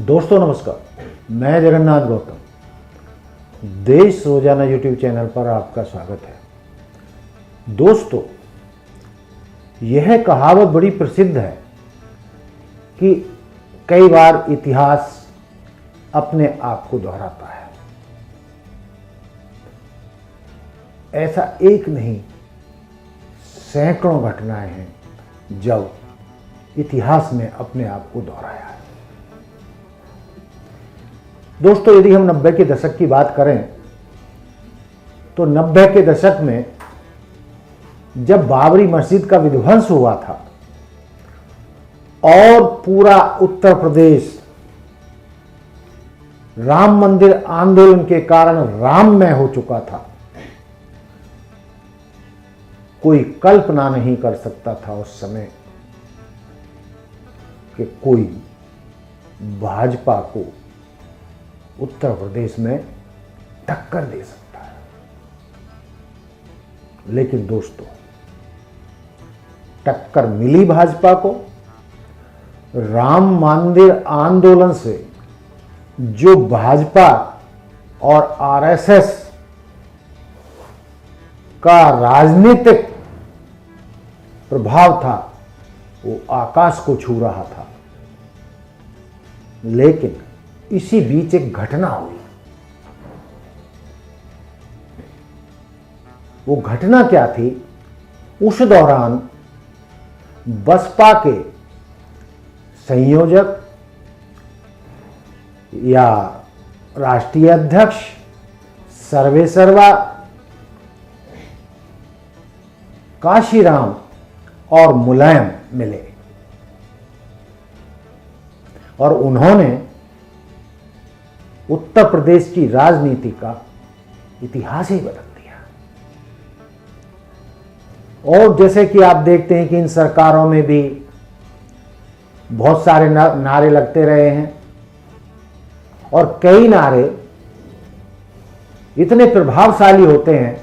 दोस्तों नमस्कार, मैं जगन्नाथ गौतम देश रोजाना यूट्यूब चैनल पर आपका स्वागत है। दोस्तों, यह कहावत बड़ी प्रसिद्ध है कि कई बार इतिहास अपने आप को दोहराता है। ऐसा एक नहीं, सैकड़ों घटनाएं हैं जब इतिहास ने अपने आप को दोहराया है। दोस्तों, यदि हम 90 के दशक की बात करें तो 90 के दशक में जब बाबरी मस्जिद का विध्वंस हुआ था और पूरा उत्तर प्रदेश राम मंदिर आंदोलन के कारण राममय हो चुका था, कोई कल्पना नहीं कर सकता था उस समय कि कोई भाजपा को उत्तर प्रदेश में टक्कर दे सकता है। लेकिन दोस्तों, टक्कर मिली भाजपा को। राम मंदिर आंदोलन से जो भाजपा और आरएसएस का राजनीतिक प्रभाव था वो आकाश को छू रहा था। लेकिन इसी बीच एक घटना हुई। वो घटना क्या थी? उस दौरान बसपा के संयोजक या राष्ट्रीय अध्यक्ष सर्वेसर्वा काशीराम और मुलायम मिले और उन्होंने उत्तर प्रदेश की राजनीति का इतिहास ही बदल दिया। और जैसे कि आप देखते हैं कि इन सरकारों में भी बहुत सारे नारे लगते रहे हैं और कई नारे इतने प्रभावशाली होते हैं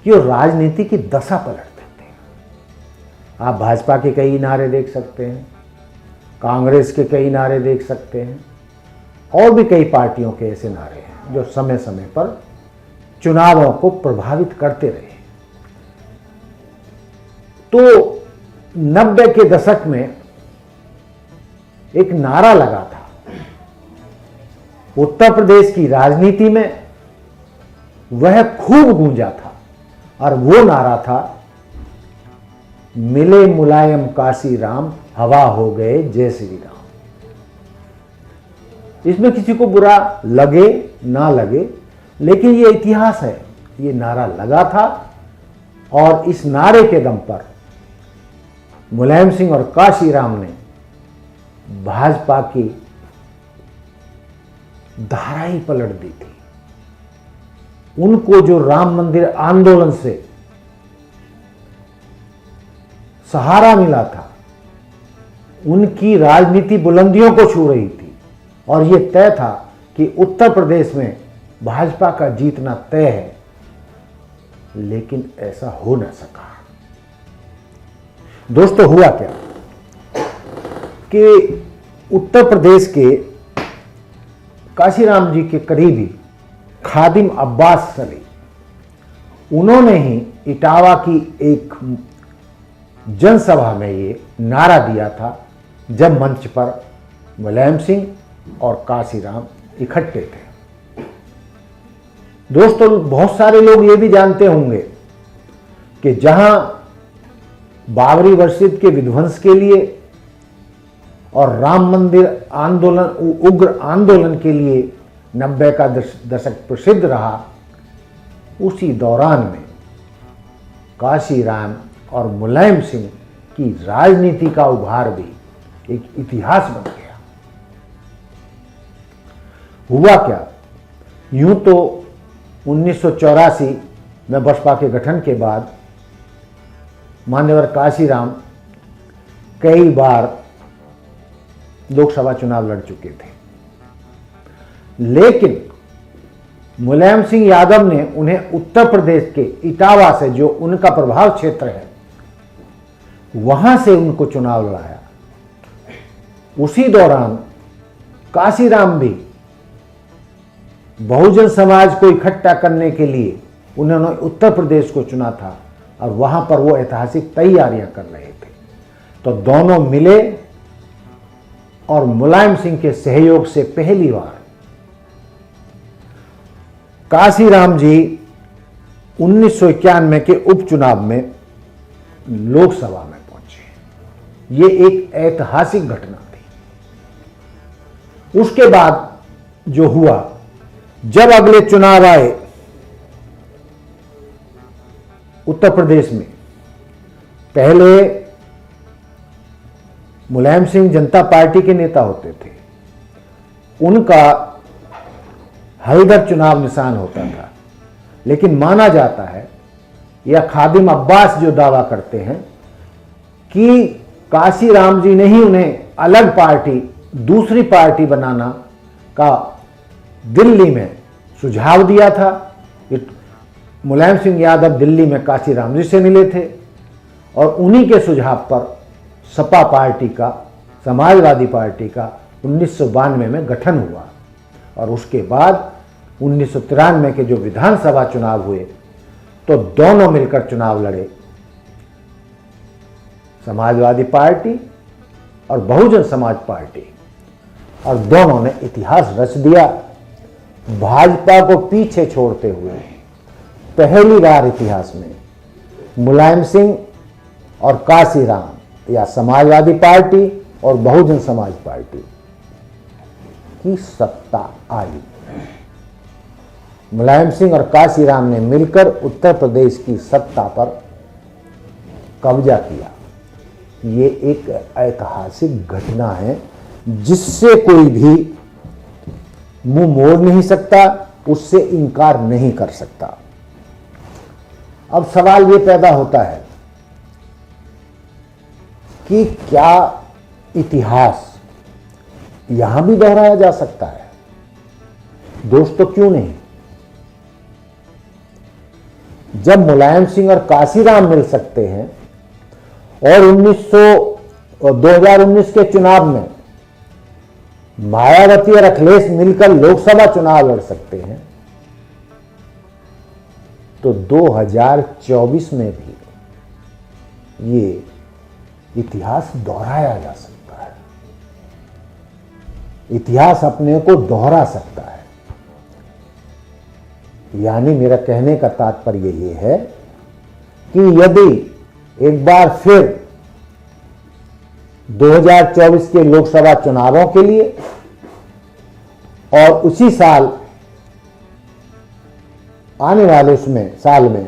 कि वो राजनीति की दशा पलट देते हैं। आप भाजपा के कई नारे देख सकते हैं, कांग्रेस के कई नारे देख सकते हैं और भी कई पार्टियों के ऐसे नारे हैं जो समय समय पर चुनावों को प्रभावित करते रहे। तो 90 के दशक में एक नारा लगा था उत्तर प्रदेश की राजनीति में, वह खूब गूंजा था और वो नारा था, मिले मुलायम काशीराम, हवा हो गए जय श्री राम। इसमें किसी को बुरा लगे ना लगे, लेकिन ये इतिहास है। ये नारा लगा था और इस नारे के दम पर मुलायम सिंह और काशीराम ने भाजपा की धारा ही पलट दी थी। उनको जो राम मंदिर आंदोलन से सहारा मिला था, उनकी राजनीति बुलंदियों को छू रही थी और यह तय था कि उत्तर प्रदेश में भाजपा का जीतना तय है। लेकिन ऐसा हो न सका। दोस्तों, हुआ क्या कि उत्तर प्रदेश के काशीराम जी के करीबी खादिम अब्बास सली, उन्होंने ही इटावा की एक जनसभा में ये नारा दिया था जब मंच पर मुलायम सिंह और काशीराम इकट्ठे थे। दोस्तों, बहुत सारे लोग ये भी जानते होंगे कि जहां बाबरी मस्जिद के विध्वंस के लिए और राम मंदिर आंदोलन, उग्र आंदोलन के लिए 90 का दशक प्रसिद्ध रहा, उसी दौरान में काशीराम और मुलायम सिंह की राजनीति का उभार भी एक इतिहास बन गया। हुआ क्या? यूं तो 1984 में बसपा के गठन के बाद मान्यवर काशीराम कई बार लोकसभा चुनाव लड़ चुके थे, लेकिन मुलायम सिंह यादव ने उन्हें उत्तर प्रदेश के इटावा से, जो उनका प्रभाव क्षेत्र है, वहां से उनको चुनाव लड़ाया। उसी दौरान काशीराम भी बहुजन समाज को इकट्ठा करने के लिए उन्होंने उत्तर प्रदेश को चुना था और वहां पर वो ऐतिहासिक तैयारियां कर रहे थे। तो दोनों मिले और मुलायम सिंह के सहयोग से पहली बार काशीराम जी 1991 के उपचुनाव में लोकसभा में पहुंचे। ये एक ऐतिहासिक घटना थी। उसके बाद जो हुआ, जब अगले चुनाव आए उत्तर प्रदेश में, पहले मुलायम सिंह जनता पार्टी के नेता होते थे, उनका हलदर चुनाव निशान होता था, लेकिन माना जाता है या खादिम अब्बास जो दावा करते हैं कि काशीराम जी ने ही उन्हें अलग पार्टी, दूसरी पार्टी बनाना का दिल्ली में सुझाव दिया था। मुलायम सिंह यादव दिल्ली में काशीराम जी से मिले थे और उन्हीं के सुझाव पर सपा पार्टी का, समाजवादी पार्टी का 1992 में गठन हुआ और उसके बाद 1993 के जो विधानसभा चुनाव हुए तो दोनों मिलकर चुनाव लड़े, समाजवादी पार्टी और बहुजन समाज पार्टी, और दोनों ने इतिहास रच दिया। भाजपा को पीछे छोड़ते हुए पहली बार इतिहास में मुलायम सिंह और काशीराम या समाजवादी पार्टी और बहुजन समाज पार्टी की सत्ता आई। मुलायम सिंह और काशीराम ने मिलकर उत्तर प्रदेश की सत्ता पर कब्जा किया। ये एक ऐतिहासिक घटना है जिससे कोई भी मुंह मोड़ नहीं सकता, उससे इनकार नहीं कर सकता। अब सवाल ये पैदा होता है कि क्या इतिहास यहां भी दोहराया जा सकता है? दोस्तों, क्यों नहीं? जब मुलायम सिंह और काशीराम मिल सकते हैं और 2019 के चुनाव में मायावती और अखिलेश मिलकर लोकसभा चुनाव लड़ सकते हैं, तो 2024 में भी ये इतिहास दोहराया जा सकता है। इतिहास अपने को दोहरा सकता है। यानी मेरा कहने का तात्पर्य ये है कि यदि एक बार फिर 2024 के लोकसभा चुनावों के लिए और उसी साल आने वाले उसमें साल में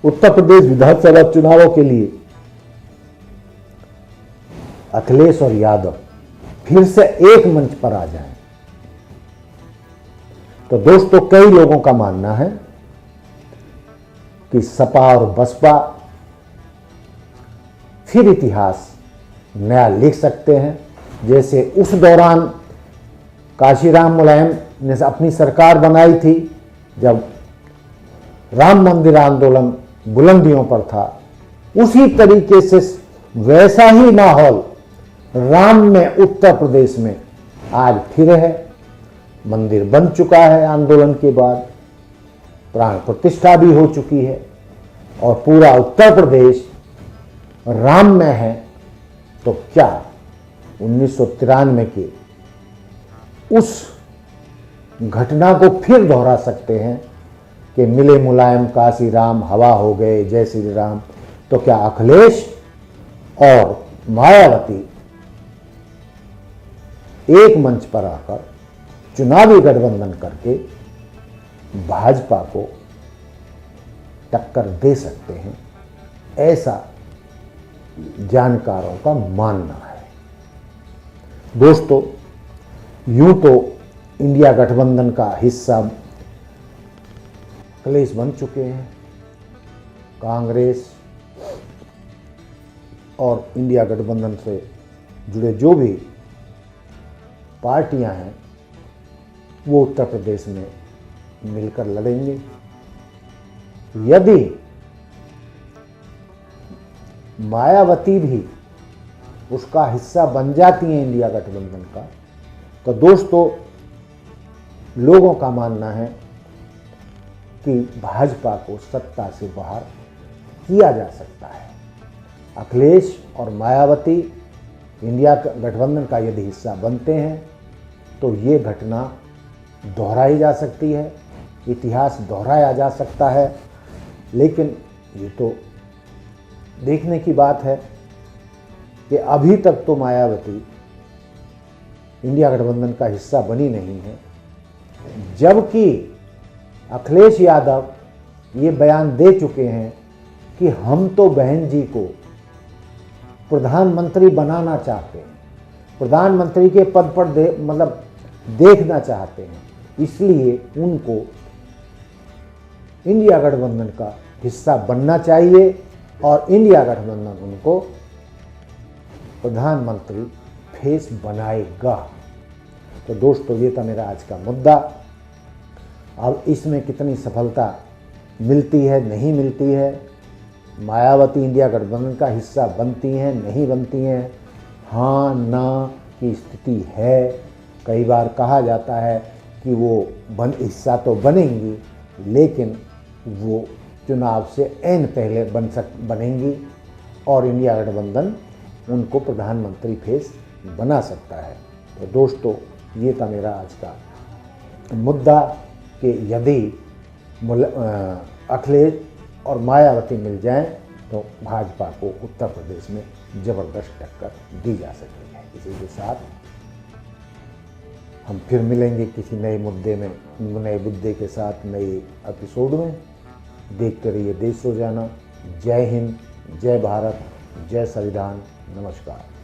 उत्तर प्रदेश विधानसभा चुनावों के लिए अखिलेश और यादव फिर से एक मंच पर आ जाएं, तो दोस्तों कई लोगों का मानना है कि सपा और बसपा फिर इतिहास नया लिख सकते हैं। जैसे उस दौरान काशीराम मुलायम ने अपनी सरकार बनाई थी जब राम मंदिर आंदोलन बुलंदियों पर था, उसी तरीके से वैसा ही माहौल राम में उत्तर प्रदेश में आज फिर है। मंदिर बन चुका है आंदोलन के बाद, प्राण प्रतिष्ठा भी हो चुकी है और पूरा उत्तर प्रदेश राम में है। तो क्या 1993 के उस घटना को फिर दोहरा सकते हैं कि मिले मुलायम काशीराम हवा हो गए जय श्री राम? तो क्या अखिलेश और मायावती एक मंच पर आकर चुनावी गठबंधन करके भाजपा को टक्कर दे सकते हैं? ऐसा जानकारों का मानना है। दोस्तों, यूं तो इंडिया गठबंधन का हिस्सा अखिलेश बन चुके हैं। कांग्रेस और इंडिया गठबंधन से जुड़े जो भी पार्टियां हैं वो उत्तर प्रदेश में मिलकर लड़ेंगे। यदि मायावती भी उसका हिस्सा बन जाती हैं इंडिया गठबंधन का, तो दोस्तों, लोगों का मानना है कि भाजपा को सत्ता से बाहर किया जा सकता है। अखिलेश और मायावती इंडिया गठबंधन का यदि हिस्सा बनते हैं तो ये घटना दोहराई जा सकती है, इतिहास दोहराया जा सकता है। लेकिन ये तो देखने की बात है कि अभी तक तो मायावती इंडिया गठबंधन का हिस्सा बनी नहीं है, जबकि अखिलेश यादव ये बयान दे चुके हैं कि हम तो बहन जी को प्रधानमंत्री बनाना चाहते हैं, प्रधानमंत्री के पद पर देखना चाहते हैं, इसलिए उनको इंडिया गठबंधन का हिस्सा बनना चाहिए और इंडिया गठबंधन उनको प्रधानमंत्री फेस बनाएगा। तो दोस्तों, ये था मेरा आज का मुद्दा। अब इसमें कितनी सफलता मिलती है नहीं मिलती है, मायावती इंडिया गठबंधन का हिस्सा बनती हैं नहीं बनती हैं, हाँ ना की स्थिति है। कई बार कहा जाता है कि वो हिस्सा तो बनेंगी, लेकिन वो चुनाव से ऐन पहले बनेंगी और इंडिया गठबंधन उनको प्रधानमंत्री फेस बना सकता है। तो दोस्तों, ये था मेरा आज का मुद्दा कि यदि अखिलेश और मायावती मिल जाएं तो भाजपा को उत्तर प्रदेश में जबरदस्त टक्कर दी जा सकती है। इसी के साथ हम फिर मिलेंगे किसी नए मुद्दे में, नए मुद्दे के साथ नए एपिसोड में। देखते रहिए देश रोजाना। जय हिंद, जय भारत, जय संविधान। नमस्कार।